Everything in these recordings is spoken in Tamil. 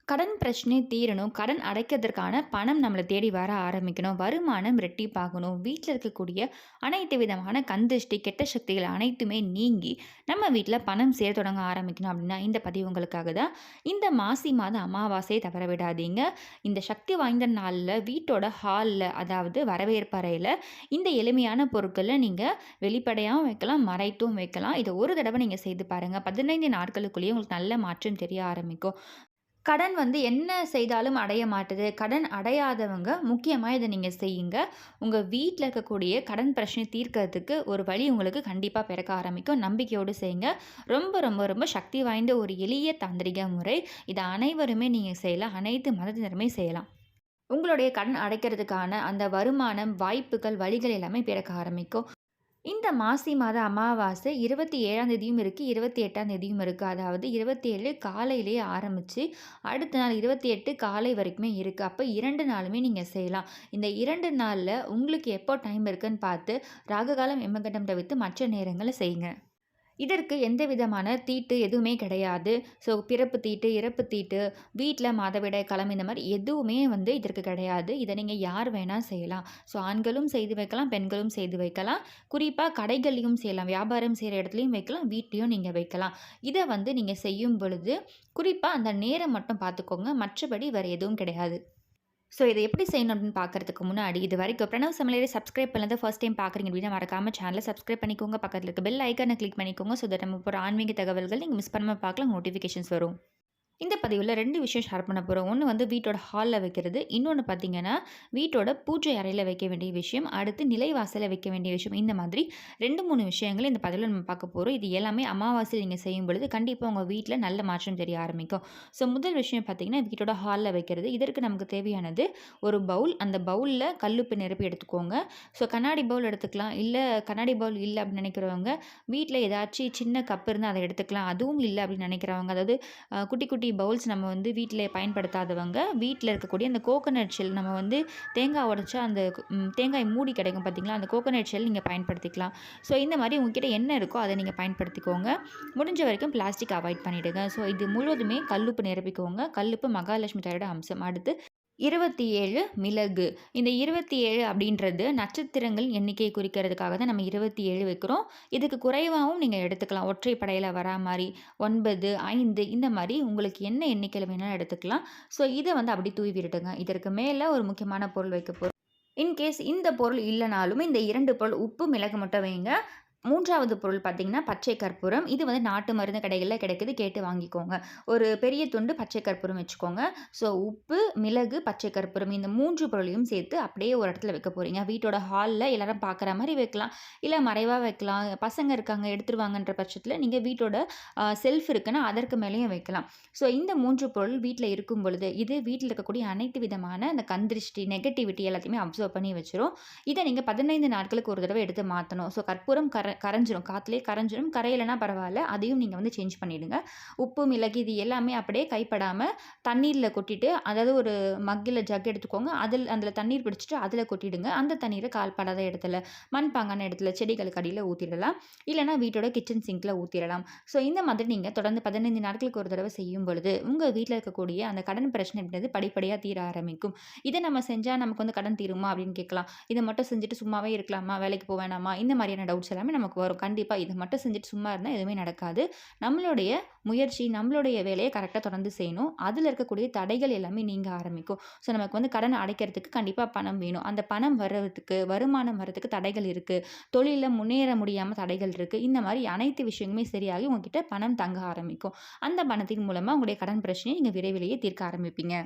கடன் பிரச்சனை தீரணும். கடன் அடைக்கிறதற்கான பணம் நம்மள தேடி வர ஆரம்பிக்கணும். வருமானம் ரெட்டிப்பாகணும். வீட்ல இருக்கக்கூடிய அனைத்து விதமான கண் திருஷ்டி, கெட்ட சக்திகள் அனைத்துமே நீங்கி, நம்ம வீட்ல பணம் சேர தொடங்க ஆரம்பிக்கணும் அப்டின்னா, இந்த பதிவு உங்களுக்காக தான். இந்த மாசி மாத அமாவாசைய தவற விடாதீங்க. இந்த சக்தி வாய்ந்த நாள்ல வீட்டோட ஹால்ல, அதாவது வரவேற்பு அறையில, இந்த எளிமையான பொருட்கள நீங்க வெளிப்படையாவும் வைக்கலாம், மறைத்தும் வைக்கலாம். இத ஒரு தடவ நீங்க செய்து பாருங்க. 15 நாட்களுக்குள்ளேயே உங்களுக்கு நல்ல மாற்றம் தெரிய ஆரம்பிக்கும். கடன் என்ன செய்தாலும் அடைய மாட்டுது. கடன் அடையாதவங்க முக்கியமா இத நீங்க செய்யுங்க. உங்க வீட்ல இருக்கக்கூடிய கடன் பிரச்சனைய தீர்க்கிறதுக்கு ஒரு வழி உங்களுக்கு கண்டிப்பா பிறக்க ஆரம்பிக்கும். நம்பிக்கையோடு செய்யுங்க. ரொம்ப ரொம்ப ரொம்ப சக்தி வாய்ந்த ஒரு எளிய தாந்திரிக முறை. இத அனைவருமே நீங்க செய்யலாம். அனைத்து மதத்தினருமே செய்யலாம். உங்களுடைய கடன் அடைக்கிறதுக்கான அந்த வருமானம், வாய்ப்புகள், வழிகள் எல்லாமே பிறக்க ஆரம்பிக்கும். இந்த மாசி மாத அமாவாசை 27ஆம் தேதியும் இருக்கு, 28ஆம் தேதியும் இருக்கு. அதாவது 27 காலையிலேயே ஆரம்பிச்சு, அடுத்த நாள் 28 காலை வரைக்குமே இருக்கு. அப்ப 2 நாளுமே நீங்க செய்யலாம். இந்த 2 நாள்ல உங்களுக்கு எப்போ டைம் இருக்குன்னு பார்த்து, ராகுகாலம், யமகண்டம் தவிர்த்து மற்ற நேரங்கள்ல செய்யுங்க. இதற்கு எந்த விதமான தீட்டு எதுவுமே கிடையாது. ஸோ பிறப்பு தீட்டு, இறப்பு தீட்டு, வீட்ல மாதவிடாய் காலம் இந்த மாரி எதுவுமே இதற்கு கிடையாது. இத நீங்க யார் வேணா செய்யலாம். ஸோ ஆண்களும் செய்து வைக்கலாம், பெண்களும் செய்து வைக்கலாம். குறிப்பா கடைகள்லயும் செய்யலாம். வியாபாரம் செய்ற இடத்துலயும் வைக்கலாம், வீட்லயும் நீங்க வைக்கலாம். இத நீங்க செய்யும் பொழுது, குறிப்பா அந்த நேரம் மட்டும் பார்த்துக்கோங்க. மற்றபடி வேற எதுவும் கிடையாது. ஸோ இத எப்படி செய்யணும் அப்படின்னு பார்க்கறதுக்கு முன்னாடி, இதுவரைக்கும் பிரணவ் சமையலறை சப்ஸ்கிரைப் பண்ணாத ஃபர்ஸ்ட் டைம் பார்க்குறீங்க அப்படின்னா, மறக்காம சேனல சப்ஸ்கிரைப் பண்ணிக்கோங்க. பக்கத்துல இருக்க பெல் ஐகான கிளிக் பண்ணிக்கோங்க. ஸோ தட் நம்ம போற ஆன்மீக தகவல்கள் நீங்க மிஸ் பண்ணாம பார்க்கலாம். நோட்டிஃபிகேஷன்ஸ் வரும். இந்த பதிவுல 2 விஷயம் ஷேர் பண்ண போறோம். ஒண்ணு வீட்டோட ஹால்ல வைக்கிறது. இன்னொன்னு பார்த்தீங்கன்னா, வீட்டோட பூஜை அறையில வைக்க வேண்டிய விஷயம். அடுத்து நிலைவாசல்ல வைக்க வேண்டிய விஷயம். இந்த மாதிரி 2, 3 விஷயங்கள் இந்த பதிவுல நம்ம பார்க்க போறோம். இது எல்லாமே அமாவாசையில நீங்க செய்யும் பொழுது கண்டிப்பா உங்க வீட்ல நல்ல மாற்றம் தெரிய ஆரம்பிக்கும். ஸோ முதல் விஷயம் பார்த்தீங்கன்னா, வீட்டோட ஹால்ல வைக்கிறது. இதற்கு நமக்கு தேவையானது ஒரு பவுல். அந்த பவுல்ல கல்லுப்பு நிரப்பி எடுத்துக்கோங்க. ஸோ கண்ணாடி பவுல் எடுத்துக்கலாம். இல்ல கண்ணாடி பவுல் இல்ல அப்படின்னு நினைக்கிறவங்க, வீட்ல ஏதாச்சும் சின்ன கப் இருந்தா அத எடுத்துக்கலாம். அதுவும் இல்ல அப்படின்னு நினைக்கிறவங்க, அதாவது குட்டி குட்டி பவுல்ஸ் நம்ம வீட்ல பயன்படுத்தாதவங்க, வீட்ல இருக்கக்கூடிய அந்த கோகனட் ஷெல் நம்ம தேங்காய் உடைச்சா அந்த தேங்காய் மூடி கிடைக்கும் பார்த்தீங்களா? அந்த கோகனட் ஷெல் நீங்க பயன்படுத்திக்கலாம். ஸோ இந்த மாரி உங்ககிட்ட என்ன இருக்கோ அத நீங்க பயன்படுத்திக்கோங்க. முடிஞ்ச வரைக்கும் பிளாஸ்டிக் அவாய்ட் பண்ணிடுங்க. ஸோ இது முழுவதுமே கல்லுப்பு நிரப்பிக்கோங்க. கல்லுப்பு மகாலட்சுமி தாயோட அம்சம். அடுத்து 27 மிளகு. இந்த 27 அப்படின்றது நட்சத்திரங்கள் எண்ணிக்கையை குறிக்கிறதுக்காக தான் நம்ம 27 வைக்கிறோம். இதுக்கு குறைவாவும் நீங்க எடுத்துக்கலாம். ஒற்றை படையில வரா மாரி 9, 5 இந்த மாரி உங்களுக்கு என்ன எண்ணிக்கையில வேணாலும் எடுத்துக்கலாம். ஸோ இத அப்படி தூவி விட்டுடுங்க. இதற்கு மேல ஒரு முக்கியமான பொருள் வைக்க போறோம். இன்கேஸ் இந்த பொருள் இல்லனாலுமே இந்த 2 பொருள் உப்பு, மிளகு மட்டும் வைங்க. 3வது பொருள் பார்த்தீங்கன்னா, பச்சை கற்பூரம். இது நாட்டு மருந்து கடைகள்ல கிடைக்குது. கேட்டு வாங்கிக்கோங்க. ஒரு பெரிய துண்டு பச்சை கற்பூரம் வச்சுக்கோங்க. ஸோ உப்பு, மிளகு, பச்சை கற்பூரம் இந்த 3 பொருளையும் சேர்த்து அப்படியே ஒரு இடத்துல வைக்க போறீங்க. வீட்டோட ஹால்ல எல்லாரும் பார்க்குற மாரி வைக்கலாம். இல்ல மறைவா வைக்கலாம். பசங்க இருக்காங்க எடுத்துருவாங்கன்ற பட்சத்தில நீங்க வீட்டோட செல்ஃப் இருக்குன்னா அதற்கு மேலேயும் வைக்கலாம். ஸோ இந்த 3 பொருள் வீட்ல இருக்கும் பொழுது, இது வீட்ல இருக்கக்கூடிய அனைத்து விதமான அந்த கண் திருஷ்டி, நெகட்டிவிட்டி எல்லாத்தையுமே அப்சர்வ் பண்ணி வச்சுரும். இத நீங்க 15 நாட்களுக்கு ஒரு தடவ எடுத்து மாத்தணும். ஸோ கற்பூரம் கரைஞ்சிரும். காத்துலயே கரைஞ்சிரும். கரையலனா பரவால்ல. அதையும் நீங்க சேஞ்ச் பண்ணிடுங்க. உப்பு, மிளகு இது எல்லாமே அப்படியே கைப்படாம தண்ணீர்ல கொட்டிட்டு, அதாவது ஒரு மக்கில ஜக் எடுத்துக்கோங்க. அதுல தண்ணீர் பிடிச்சுட்டு அதுல கொட்டிடுங்க. அந்த தண்ணீர கால்படாத இடத்துல, மண்பாங்கான இடத்துல, செடிகளுக்கு அடியில ஊத்திடலாம். இல்லன்னா வீட்டோட கிச்சன் சிங்க்ல ஊத்திரலாம். ஸோ இந்த மாதிரி நீங்க தொடர்ந்து 15 நாட்களுக்கு ஒரு தடவ செய்யும் பொழுது, உங்க வீட்ல இருக்கக்கூடிய அந்த கடன் பிரச்சனை அப்படின்றது படிப்படியா தீர ஆரம்பிக்கும். இத நம்ம செஞ்சா நமக்கு கடன் தீருமா அப்படின்னு கேட்கலாம். இத மட்டும் செஞ்சுட்டு சும்மாவே இருக்கலாமா? வேலைக்கு போ வேணாமா? இந்த மாதிரியான டவுட்ஸ் எல்லாமே நமக்கு வரும். கண்டிப்பா இத மட்டும் செஞ்சுட்டு சும்மா இருந்தா எதுவுமே நடக்காது. நம்மளுடைய முயற்சி, நம்மளுடைய வேலைய கரெக்ட்டா தொடர்ந்து செய்யணும். அதுல இருக்கக்கூடிய தடைகள் எல்லாமே நீங்க ஆரம்பிக்கும். ஸோ நமக்கு கடன் அடைக்கிறதுக்கு கண்டிப்பா பணம் வேணும். அந்த பணம் வர்றதுக்கு, வருமானம் வர்றதுக்கு தடைகள் இருக்கு. தொழில்ல முன்னேற முடியாம தடைகள் இருக்கு. இந்த மாரி அனைத்து விஷயங்களுமே சரியாகி உங்ககிட்ட பணம் தங்க ஆரம்பிக்கும். அந்த பணத்தின் மூலமா உங்களுடைய கடன் பிரச்சனைய நீங்க விரைவிலேயே தீர்க்க ஆரம்பிப்பீங்க.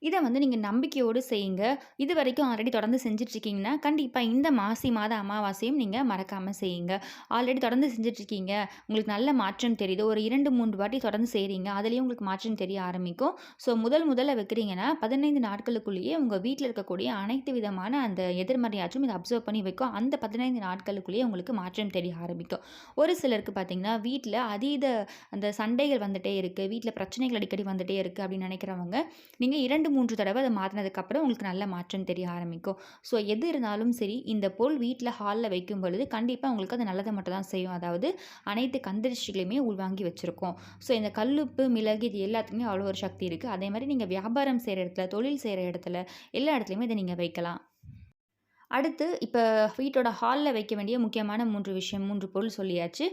இத நீங்க நம்பிக்கையோடு செய்யுங்க. இதுவரைக்கும் ஆல்ரெடி தொடர்ந்து செஞ்சுட்ருக்கீங்கன்னா, கண்டிப்பா இந்த மாசி மாத அமாவாசையும் நீங்க மறக்காம செய்யுங்க. ஆல்ரெடி தொடர்ந்து செஞ்சுட்ருக்கீங்க, உங்களுக்கு நல்ல மாற்றம் தெரியுது. ஒரு 2, 3 வாட்டி தொடர்ந்து செய்றீங்க. அதுலயும் உங்களுக்கு மாற்றம் தெரிய ஆரம்பிக்கும். ஸோ முதல்ல வைக்கிறீங்கன்னா, 15 நாட்களுக்குள்ளேயே உங்க வீட்ல இருக்கக்கூடிய அனைத்து விதமான அந்த எதிர்மறையாற்றும் இத அப்சர்வ் பண்ணி வைக்கும். அந்த 15 நாட்களுக்குள்ளேயே உங்களுக்கு மாற்றம் தெரிய ஆரம்பிக்கும். ஒரு சிலருக்கு பார்த்தீங்கன்னா, வீட்ல அதீத அந்த சண்டைகள் வந்துட்டே இருக்கு. வீட்ல பிரச்சனைகள் அடிக்கடி வந்துட்டே இருக்கு அப்படின்னு நினைக்கிறவங்க, நீங்க 2, 3 தடவை அத மாத்துனதுக்கப்புறம் உங்களுக்கு நல்ல மாற்றம் தெரிய ஆரம்பிக்கும். ஸோ எது இருந்தாலும் சரி, இந்த பொருள் வீட்ல ஹால்ல வைக்கும் பொழுது கண்டிப்பா உங்களுக்கு அது நல்லத மட்டும் தான் செய்யும். அதாவது அனைத்து கந்திருஷ்டிகளையுமே உள்வாங்கி வச்சிருக்கும். ஸோ இந்த கல்லுப்பு, மிளகு இது எல்லாத்துக்குமே அவ்வளோ ஒரு சக்தி இருக்கு. அதேமாரி நீங்க வியாபாரம் செய்ற இடத்துல, தொழில் செய்ற இடத்துல எல்லா இடத்துலயுமே இத நீங்க வைக்கலாம். அடுத்து இப்ப வீட்டோட ஹால்ல வைக்க வேண்டிய முக்கியமான 3 விஷயம், 3 பொருள் சொல்லியாச்சு.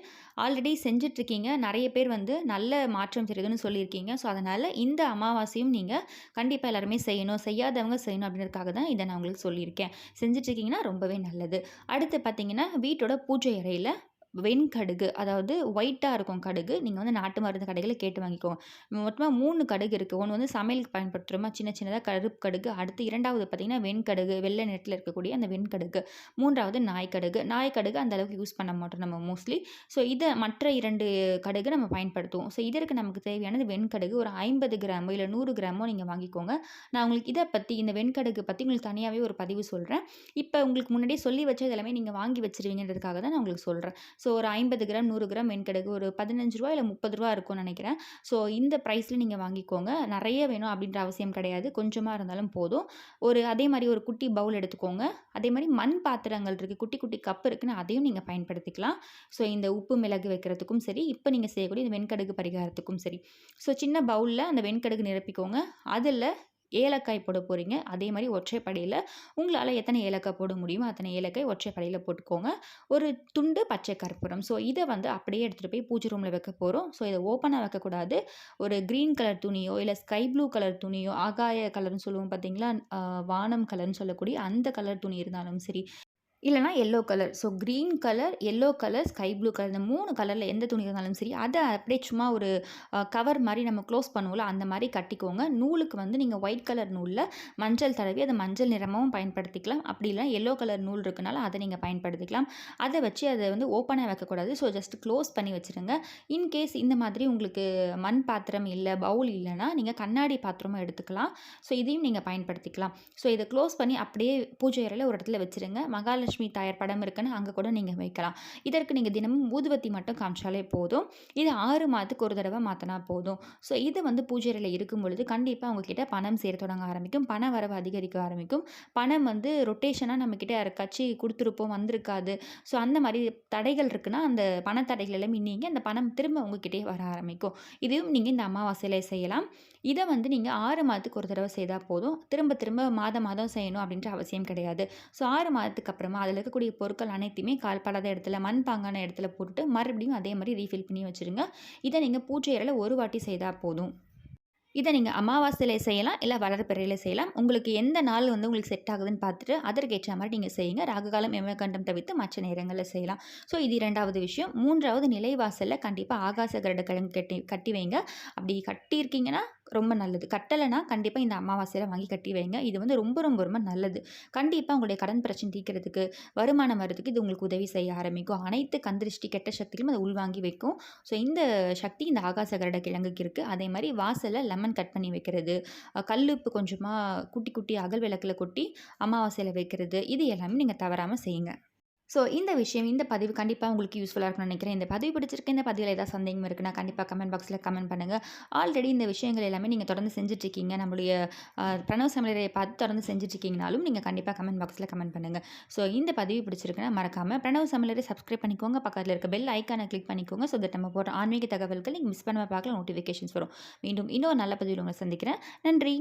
ஆல்ரெடி செஞ்சுட்ருக்கீங்க. நெறைய பேர் வந்து நல்ல மாற்றம் தெரியுதுன்னு சொல்லியிருக்கீங்க. ஸோ, அதனால இந்த அமாவாசையும் நீங்க கண்டிப்பா எல்லாருமே செய்யணும். செய்யாதவங்க செய்யணும் அப்படின்றதுக்காக தான் இத நான் உங்களுக்கு சொல்லியிருக்கேன். செஞ்சுட்ருக்கீங்கன்னா ரொம்பவே நல்லது. அடுத்து பார்த்தீங்கன்னா, வீட்டோட பூஜை அறையில வெண்கடுகு, அதாவது ஒயிட்டா இருக்கும் கடுகு. நீங்க வந்து நாட்டு மருந்து கடைகள்ல கேட்டு வாங்கிக்கோங்க. மொத்தமா 3 கடுகு இருக்கு. ஒண்ணு வந்து சமையலுக்கு பயன்படுத்துறோமா சின்ன சின்னதா கருப்பு கடுகு. அடுத்து 2வது பார்த்தீங்கன்னா, வெண்கடுகு, வெள்ளை நிறத்தில இருக்கக்கூடிய அந்த வெண்கடுகு. 3வது நாய்க்கடுகு. நாய்க்கடுகு அந்த அளவுக்கு யூஸ் பண்ண மாட்டோம் நம்ம மோஸ்ட்லி. ஸோ, இத மற்ற 2 கடுகு நம்ம பயன்படுத்துவோம். ஸோ, இதற்கு நமக்கு தேவையானது வெண்கடுகு ஒரு 50 கிராமோ, இல்ல 100 கிராமோ நீங்க வாங்கிக்கோங்க. நான் உங்களுக்கு இத பத்தி இந்த வெண்கடுகு பத்தி உங்களுக்கு தனியாவே ஒரு பதிவு சொல்றேன். இப்ப உங்களுக்கு முன்னாடியே சொல்லி வச்சது எல்லாமே நீங்க வாங்கி வச்சுருவீங்கன்றதுக்காக தான் நான் உங்களுக்கு சொல்றேன். ஸோ, ஒரு 50 கிராம், 100 கிராம் வெண்கடுகு ஒரு ரூ. 15 இல்ல ரூ. 30 இருக்கும்னு நெனைக்கிறேன். ஸோ, இந்த பிரைஸ்ல நீங்க வாங்கிக்கோங்க. நெறைய வேணும் அப்படின்ற அவசியம் கிடையாது. கொஞ்சமா இருந்தாலும் போதும். அதே மாரி ஒரு குட்டி பவுல் எடுத்துக்கோங்க. அதே மாரி மண் பாத்திரங்கள் இருக்கு. குட்டி குட்டி கப் இருக்குன்னு அதையும் நீங்க பயன்படுத்திக்கலாம். ஸோ, இந்த உப்பு, மிளகு வைக்கிறதுக்கும் சரி, இப்ப நீங்க செய்யக்கூடிய இந்த வெண்கடுகு பரிகாரத்துக்கும் சரி. ஸோ, சின்ன பவுல்ல அந்த வெண்கடுகு நிரப்பிக்கோங்க. அதுல ஏலக்காய் போட போறீங்க. அதே மாரி ஒற்றைப்படையில உங்களால எத்தனை ஏலக்காய் போட முடியுமோ, அத்தனை ஏலக்காய் ஒற்றைப்படையில போட்டுக்கோங்க. ஒரு துண்டு பச்சை கற்பூரம். ஸோ, இத வந்து அப்படியே எடுத்துட்டு போய் பூஜை ரூம்ல வைக்க போறோம். ஸோ, இத ஓப்பனா வைக்கக்கூடாது. ஒரு கிரீன் கலர் துணியோ, இல்ல ஸ்கை ப்ளூ கலர் துணியோ, ஆகாய கலர்ன்னு சொல்லுவோம் பார்த்தீங்களா? வானம் கலர்ன்னு சொல்லக்கூடிய அந்த கலர் துணி இருந்தாலும் சரி, இல்லன்னா yellow colour. So green colour, yellow colour, sky blue colour இந்த 3 கலர்ல எந்த துணி இருந்தாலும் சரி, அத அப்படியே சும்மா ஒரு கவர் மாரி நம்ம க்ளோஸ் பண்ணுவோம்ல, அந்த மாரி கட்டிக்கோங்க. நூலுக்கு வந்து நீங்க ஒயிட் கலர் நூல்ல மஞ்சள் தடவி அத மஞ்சள் நிறமாவும் பயன்படுத்திக்கலாம். அப்படி இல்ல எல்லோ கலர் நூல் இருக்கனால அத நீங்க பயன்படுத்திக்கலாம். அத வச்சு அத வந்து ஓப்பனா வைக்கக்கூடாது. ஸோ ஜஸ்ட் க்ளோஸ் பண்ணி வச்சுருங்க. இன்கேஸ் இந்த மாதிரி உங்களுக்கு மண் பாத்திரம் இல்ல, பவுல் இல்லன்னா, நீங்க கண்ணாடி பாத்திரமும் எடுத்துக்கலாம். ஸோ இதையும் நீங்க பயன்படுத்திக்கலாம். ஸோ இத க்ளோஸ் பண்ணி அப்படியே பூஜை அறையில ஒரு இடத்துல வச்சுருங்க. மகாலட்சுமி தாயார் படம் இருக்குன்னு அங்க கூட நீங்க வைக்கலாம். இதற்கு நீங்க தினமும் ஊதுவத்தி மட்டும் காமிச்சாலே போதும். இது 6 மாதத்துக்கு ஒரு தடவ மாத்துனா போதும். ஸோ இது வந்து பூஜை அறையில இருக்கும் பொழுது கண்டிப்பா உங்ககிட்ட பணம் சேர தொடங்க ஆரம்பிக்கும். பண வரவு அதிகரிக்க ஆரம்பிக்கும். பணம் வந்து ரொட்டேஷனா நம்மகிட்ட யாருக்காச்சும் குடுத்துருப்போம், வந்திருக்காது. ஸோ அந்த மாரி தடைகள் இருக்குன்னா, அந்த பண தடைகள் எல்லாமே நீங்கி அந்த பணம் திரும்ப உங்ககிட்டயே வர ஆரம்பிக்கும். இதையும் நீங்க இந்த அமாவாசையில செய்யலாம். இத வந்து நீங்க 6 மாதத்துக்கு ஒரு தடவ செய்தா போதும். திரும்ப திரும்ப மாதம் மாதம் செய்யணும் அப்படின்ற அவசியம் கிடையாது. ஸோ 6 மாதத்துக்கு அப்புறமா அதில இருக்கக்கூடிய பொருட்கள் அனைத்தையுமே கால்படாத இடத்துல, மண்பாங்கான இடத்துல போட்டுட்டு மறுபடியும் அதே மாரி ரீஃபில் பண்ணி வச்சுருங்க. இத நீங்க பூஜை அறையில ஒரு வாட்டி செய்தா போதும். இத நீங்க அமாவாசையில செய்யலாம், இல்ல வளர்பிறையில செய்யலாம். உங்களுக்கு எந்த நாள் வந்து உங்களுக்கு செட் ஆகுதுன்னு பார்த்துட்டு, அதற்கேற்ற மாரி நீங்க செய்யுங்க. ராகுகாலம், யமகண்டம் தவிர்த்து மற்ற நேரங்கள்ல செய்யலாம். ஸோ இது 2வது விஷயம். 3வது நிலைவாசல்ல கண்டிப்பா ஆகாச கருட கிழங்கு கட்டி கட்டி வைங்க. அப்படி கட்டியிருக்கீங்கன்னா ரொம்ப நல்லது. கட்டலனா கண்டிப்பா இந்த அமாவாசையில வாங்கி கட்டி வைங்க. இது வந்து ரொம்ப ரொம்ப ரொம்ப நல்லது. கண்டிப்பா உங்களுடைய கடன் பிரச்சனை தீர்க்கிறதுக்கு, வருமானம் வரதுக்கு இது உங்களுக்கு உதவி செய்ய ஆரம்பிக்கும். அனைத்து கந்திருஷ்டி, கெட்ட சக்திகளும் அத உள்வாங்கி வைக்கும். ஸோ இந்த சக்தி இந்த ஆகாச கருட கிழங்குக்கு இருக்கு. அதே மாரி வாசல்ல லெமன் கட் பண்ணி வைக்கிறது, கல்லுப்பு கொஞ்சமா குட்டி குட்டி அகல் விளக்குல கொட்டி அமாவாசையில வைக்கிறது, இது எல்லாமே நீங்க தவறாம செய்யுங்க. ஸோ இந்த விஷயம், இந்த பதிவு கண்டிப்பா உங்களுக்கு யூஸ்ஃபுல்லா இருக்கும்னு நினைக்கிறேன். இந்த பதிவு பிடிச்சிருக்கு. இந்த பதிவில ஏதாவது சந்தேகம் இருக்குன்னா, கண்டிப்பா கமெண்ட் பாக்ஸ்ல கமெண்ட் பண்ணுங்க. ஆல்ரெடி இந்த விஷயங்கள் எல்லாமே நீங்க தொடர்ந்து செஞ்சுட்ருக்கீங்க. நம்மளுடைய பிரணவ் சமையலறைய பார்த்து தொடர்ந்து செஞ்சுட்ருக்கீங்கனாலும், நீங்க கண்டிப்பா கமெண்ட் பாக்ஸ்ல கமெண்ட் பண்ணுங்க. ஸோ இந்த பதிவு பிடிச்சிருக்குன்னா, மறக்காம பிரணவ் சமையலறை சப்ஸ்கிரைப் பண்ணிக்கோங்க. பக்கத்துல இருக்க பெல் ஐகான கிளிக் பண்ணிக்கோங்க. ஸோ தட் நம்ம போடுற ஆன்மீக தகவல்கள் நீங்க மிஸ் பண்ணாம பார்க்கலாம். நோட்டிஃபிகேஷன்ஸ் வரும். மீண்டும் இன்னொரு நல்ல பதிவில உங்கள சந்திக்கிறேன். நன்றி.